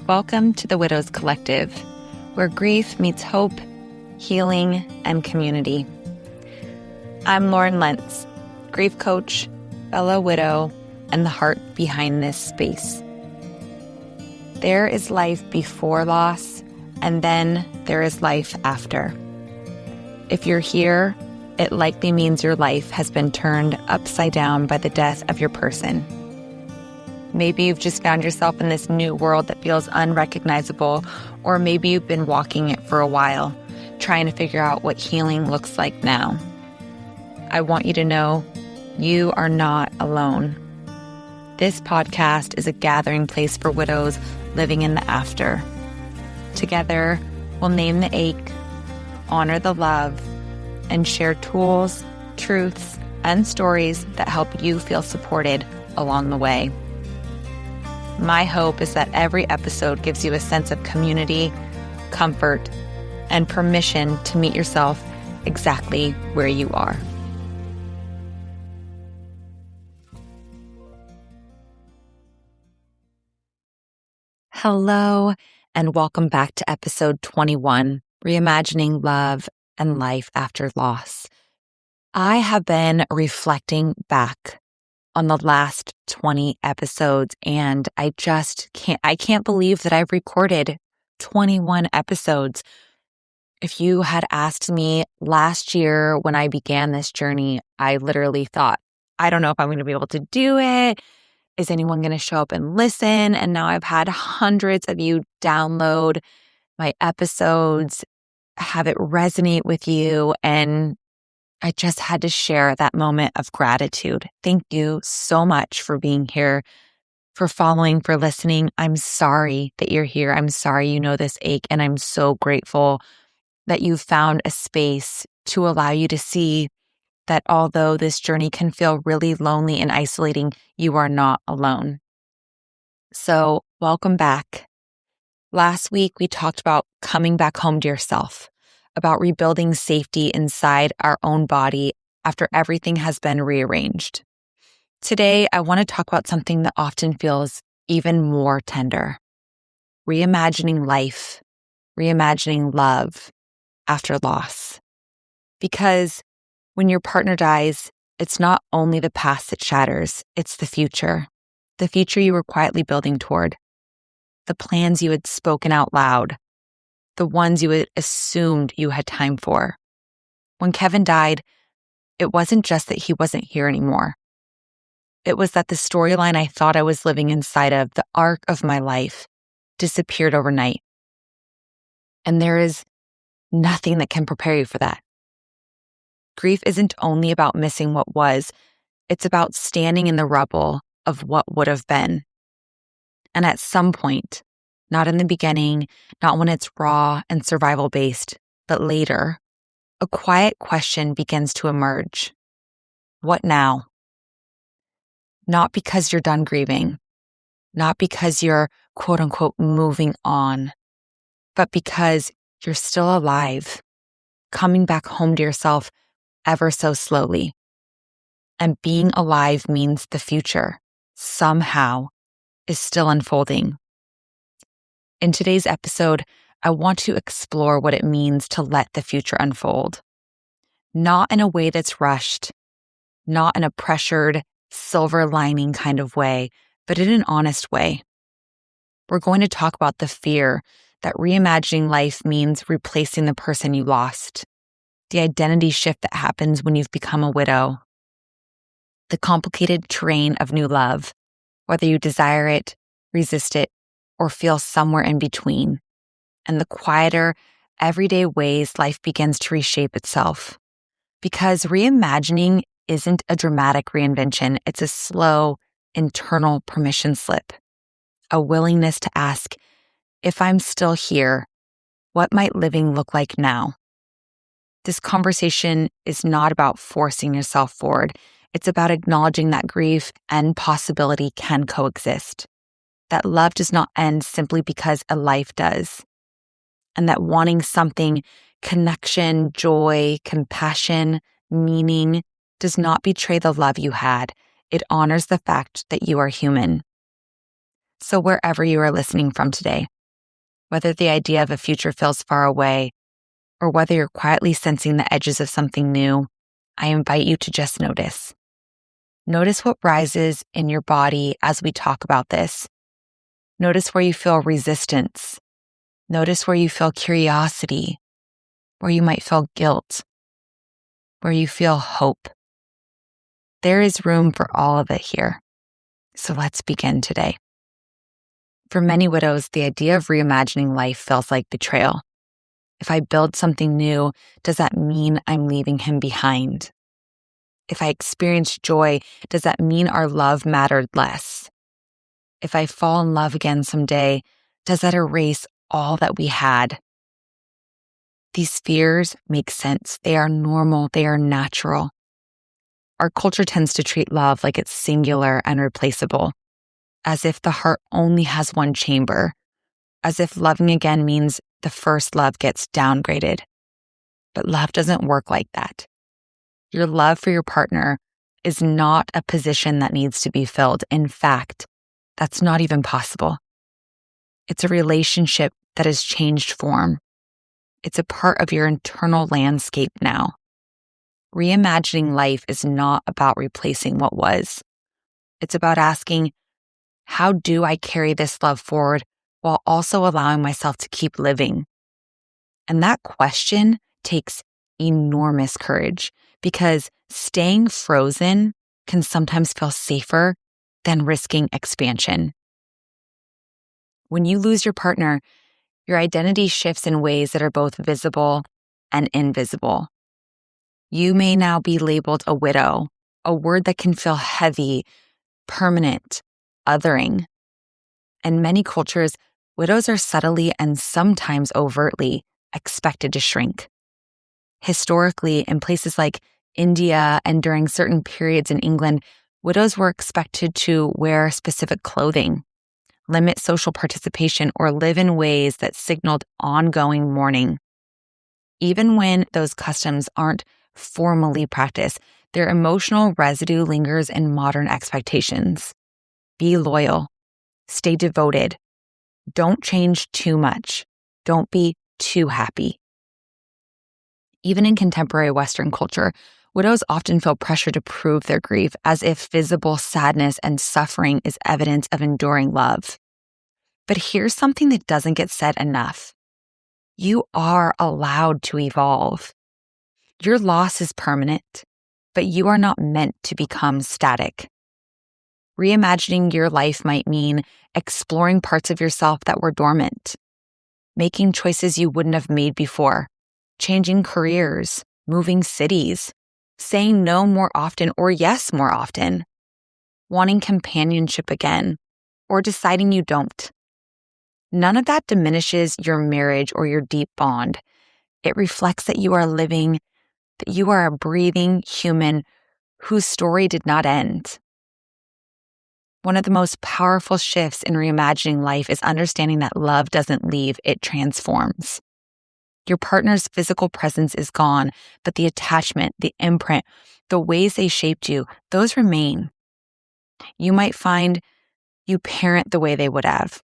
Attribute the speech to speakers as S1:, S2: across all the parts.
S1: Welcome to the Widows Collective, where grief meets hope, healing, and community. I'm Lauren Lentz, grief coach, fellow widow, and the heart behind this space. There is life before loss, and then there is life after. If you're here, it likely means your life has been turned upside down by the death of your person. Maybe you've just found yourself in this new world that feels unrecognizable, or maybe you've been walking it for a while, trying to figure out what healing looks like now. I want you to know you are not alone. This podcast is a gathering place for widows living in the after. Together, we'll name the ache, honor the love, and share tools, truths, and stories that help you feel supported along the way. My hope is that every episode gives you a sense of community, comfort, and permission to meet yourself exactly where you are. Hello, and welcome back to episode 21, Reimagining Love and Life After Loss. I have been reflecting back on the last 20 episodes, and I can't believe that I've recorded 21 episodes. If you had asked me last year when I began this journey, I literally thought, I don't know if I'm going to be able to do it. Is anyone going to show up and listen? And now I've had hundreds of you download my episodes, have it resonate with you, and I just had to share that moment of gratitude. Thank you so much for being here, for following, for listening. I'm sorry that you're here. I'm sorry you know this ache, and I'm so grateful that you found a space to allow you to see that although this journey can feel really lonely and isolating, you are not alone. So, welcome back. Last week, we talked about coming back home to yourself, about rebuilding safety inside our own body after everything has been rearranged. Today, I want to talk about something that often feels even more tender: reimagining life, reimagining love after loss. Because when your partner dies, it's not only the past that shatters, it's the future you were quietly building toward, the plans you had spoken out loud, the ones you had assumed you had time for. When Kevin died, it wasn't just that he wasn't here anymore. It was that the storyline I thought I was living inside of, the arc of my life, disappeared overnight. And there is nothing that can prepare you for that. Grief isn't only about missing what was, it's about standing in the rubble of what would have been. And at some point, not in the beginning, not when it's raw and survival-based, but later, a quiet question begins to emerge. What now? Not because you're done grieving, not because you're quote-unquote moving on, but because you're still alive, coming back home to yourself ever so slowly. And being alive means the future, somehow, is still unfolding. In today's episode, I want to explore what it means to let the future unfold. Not in a way that's rushed, not in a pressured, silver lining kind of way, but in an honest way. We're going to talk about the fear that reimagining life means replacing the person you lost, the identity shift that happens when you've become a widow, the complicated terrain of new love, whether you desire it, resist it, or feel somewhere in between, and the quieter, everyday ways life begins to reshape itself. Because reimagining isn't a dramatic reinvention, it's a slow, internal permission slip, a willingness to ask, if I'm still here, what might living look like now? This conversation is not about forcing yourself forward. It's about acknowledging that grief and possibility can coexist, that love does not end simply because a life does, and that wanting something, connection, joy, compassion, meaning, does not betray the love you had. It honors the fact that you are human. So wherever you are listening from today, Whether the idea of a future feels far away, or whether you're quietly sensing the edges of something new, I invite you to just notice. Notice what rises in your body as we talk about this. Notice where you feel resistance. Notice where you feel curiosity, where you might feel guilt, where you feel hope. There is room for all of it here. So let's begin today. For many widows, the idea of reimagining life feels like betrayal. If I build something new, does that mean I'm leaving him behind? If I experience joy, does that mean our love mattered less? If I fall in love again someday, does that erase all that we had? These fears make sense. They are normal. They are natural. Our culture tends to treat love like it's singular and replaceable, as if the heart only has one chamber, as if loving again means the first love gets downgraded. But love doesn't work like that. Your love for your partner is not a position that needs to be filled. In fact, that's not even possible. It's a relationship that has changed form. It's a part of your internal landscape now. Reimagining life is not about replacing what was. It's about asking, how do I carry this love forward while also allowing myself to keep living? And that question takes enormous courage because staying frozen can sometimes feel safer than risking expansion. When you lose your partner, your identity shifts in ways that are both visible and invisible. You may now be labeled a widow, a word that can feel heavy, permanent, othering. In many cultures, widows are subtly and sometimes overtly expected to shrink. Historically, in places like India and during certain periods in England, widows were expected to wear specific clothing, limit social participation, or live in ways that signaled ongoing mourning. Even when those customs aren't formally practiced, their emotional residue lingers in modern expectations. Be loyal. Stay devoted. Don't change too much. Don't be too happy. Even in contemporary Western culture, widows often feel pressure to prove their grief as if visible sadness and suffering is evidence of enduring love. But here's something that doesn't get said enough. You are allowed to evolve. Your loss is permanent, but you are not meant to become static. Reimagining your life might mean exploring parts of yourself that were dormant, making choices you wouldn't have made before, changing careers, moving cities, saying no more often or yes more often, wanting companionship again, or deciding you don't. None of that diminishes your marriage or your deep bond. It reflects that you are living, that you are a breathing human whose story did not end. One of the most powerful shifts in reimagining life is understanding that love doesn't leave, it transforms. Your partner's physical presence is gone, but the attachment, the imprint, the ways they shaped you, those remain. You might find you parent the way they would have.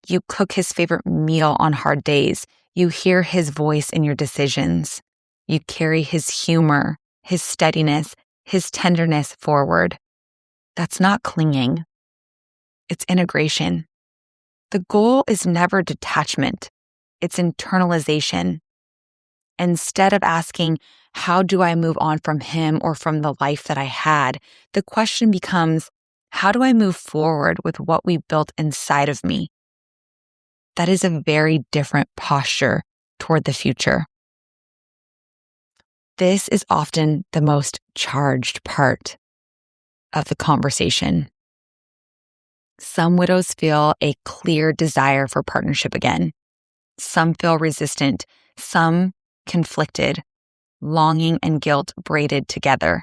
S1: You cook his favorite meal on hard days. You hear his voice in your decisions. You carry his humor, his steadiness, his tenderness forward. That's not clinging. It's integration. The goal is never detachment. It's internalization. Instead of asking, how do I move on from him or from the life that I had? The question becomes, how do I move forward with what we built inside of me? That is a very different posture toward the future. This is often the most charged part of the conversation. Some widows feel a clear desire for partnership again. Some feel resistant. Some conflicted, longing and guilt braided together.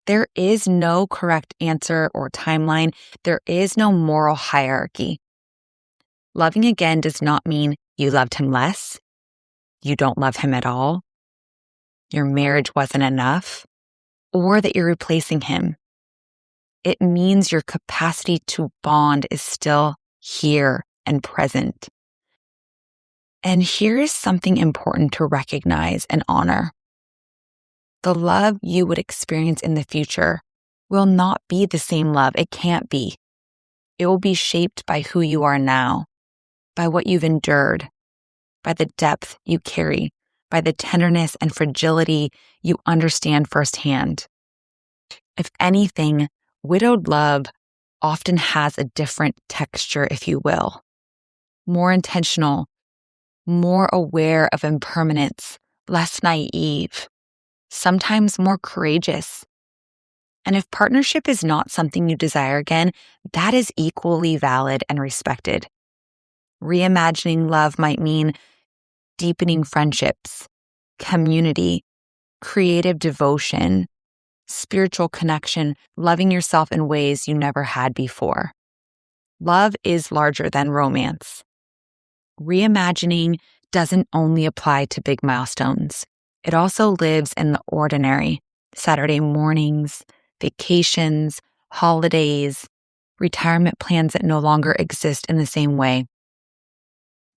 S1: There is no correct answer or timeline. There is no moral hierarchy. Loving again does not mean you loved him less, you don't love him at all, your marriage wasn't enough, or that you're replacing him. It means your capacity to bond is still here and present. And here is something important to recognize and honor. The love you would experience in the future will not be the same love. It can't be. It will be shaped by who you are now, by what you've endured, by the depth you carry, by the tenderness and fragility you understand firsthand. If anything, widowed love often has a different texture, if you will, more intentional, more aware of impermanence, less naive, sometimes more courageous. And if partnership is not something you desire again, that is equally valid and respected. Reimagining love might mean deepening friendships, community, creative devotion, spiritual connection, loving yourself in ways you never had before. Love is larger than romance. Reimagining doesn't only apply to big milestones. It also lives in the ordinary: Saturday mornings, vacations, holidays, retirement plans that no longer exist in the same way.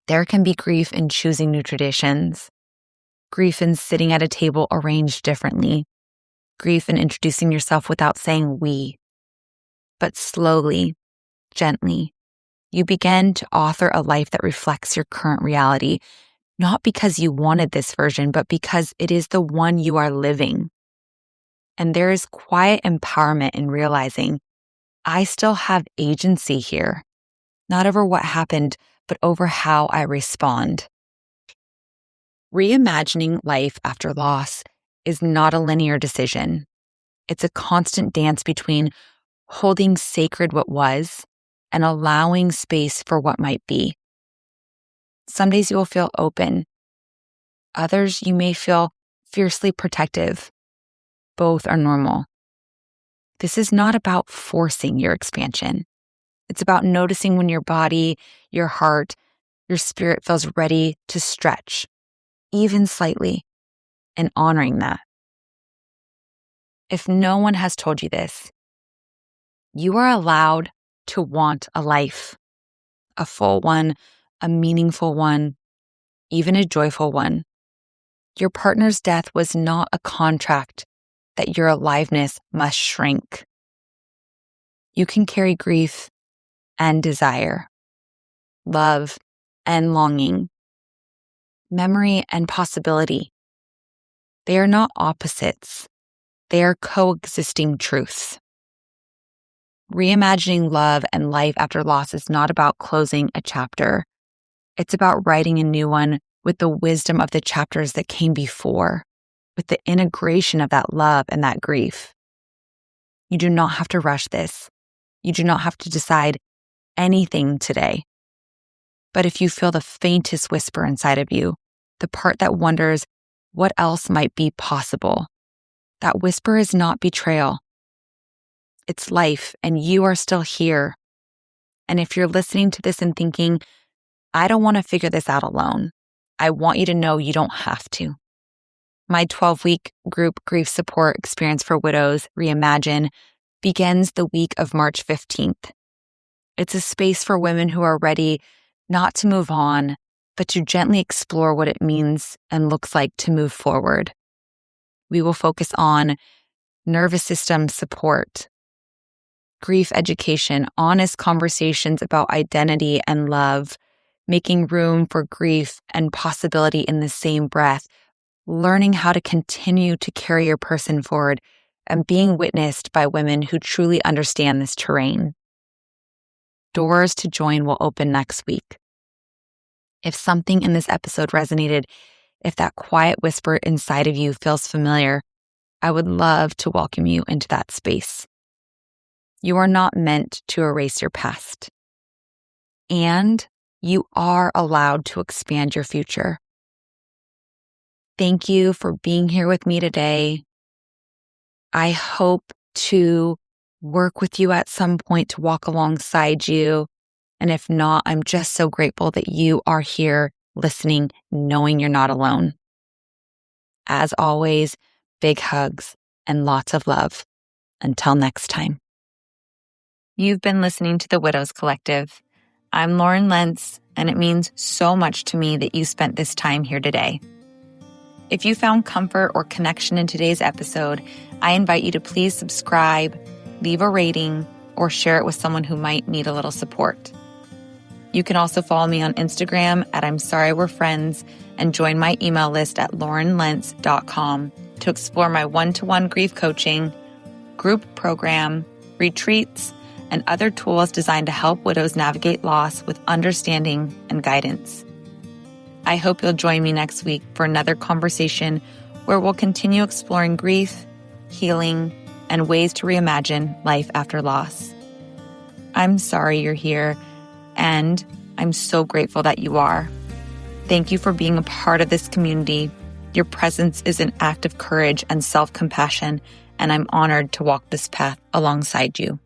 S1: There can be grief in choosing new traditions, grief in sitting at a table arranged differently, grief in introducing yourself without saying we. But slowly, gently, you begin to author a life that reflects your current reality, not because you wanted this version, but because it is the one you are living. And there is quiet empowerment in realizing I still have agency here, not over what happened, but over how I respond. Reimagining life after loss is not a linear decision. It's a constant dance between holding sacred what was and allowing space for what might be. Some days you will feel open. Others you may feel fiercely protective. Both are normal. This is not about forcing your expansion. It's about noticing when your body, your heart, your spirit feels ready to stretch, even slightly, and honoring that. If no one has told you this, you are allowed to want a life, a full one, a meaningful one, even a joyful one. Your partner's death was not a contract that your aliveness must shrink. You can carry grief and desire, love and longing, memory and possibility. They are not opposites. They are coexisting truths. Reimagining love and life after loss is not about closing a chapter. It's about writing a new one with the wisdom of the chapters that came before, with the integration of that love and that grief. You do not have to rush this. You do not have to decide anything today. But if you feel the faintest whisper inside of you, the part that wonders what else might be possible, that whisper is not betrayal. It's life, and you are still here. And if you're listening to this and thinking, I don't want to figure this out alone, I want you to know you don't have to. My 12-week group grief support experience for widows, Reimagine, begins the week of March 15th. It's a space for women who are ready not to move on, but to gently explore what it means and looks like to move forward. We will focus on nervous system support, grief education, honest conversations about identity and love, making room for grief and possibility in the same breath, learning how to continue to carry your person forward, and being witnessed by women who truly understand this terrain. Doors to join will open next week. If something in this episode resonated, if that quiet whisper inside of you feels familiar, I would love to welcome you into that space. You are not meant to erase your past. And you are allowed to expand your future. Thank you for being here with me today. I hope to work with you at some point to walk alongside you. And if not, I'm just so grateful that you are here listening, knowing you're not alone. As always, big hugs and lots of love. Until next time. You've been listening to the Widows Collective. I'm Lauren Lentz, and it means so much to me that you spent this time here today. If you found comfort or connection in today's episode, I invite you to please subscribe, leave a rating, or share it with someone who might need a little support. You can also follow me on Instagram at I'm Sorry We're Friends and join my email list at laurenlentz.com to explore my one-to-one grief coaching, group program, retreats, and other tools designed to help widows navigate loss with understanding and guidance. I hope you'll join me next week for another conversation where we'll continue exploring grief, healing, and ways to reimagine life after loss. I'm sorry you're here, and I'm so grateful that you are. Thank you for being a part of this community. Your presence is an act of courage and self-compassion, and I'm honored to walk this path alongside you.